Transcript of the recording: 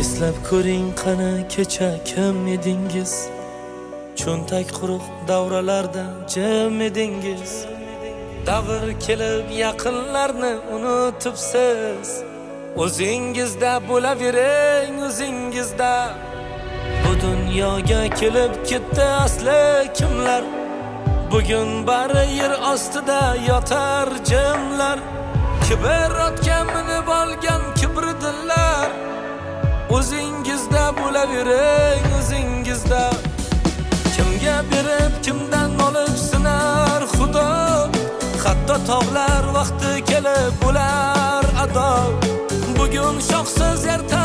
Eslab ko'ring qani kecha kim edingiz? Cho'ntak quruq davralarda jim edingiz. Davr kelib yaqinlarni unutibsiz. O'zingizda bo'lavering, o'zingizda. Bu dunyoga kelib ketdi asli kimlar? Bugun bari yer ostida yotar jimlar. Kibr otga minib olgan kibrdillar. O'zingizda bo'lavering, o'zingizda. Kimga berib kimdan olib sinar Xudo? Hatto tog'lar vaqti kelib bo'lar ado. Bugun shoxsiz erta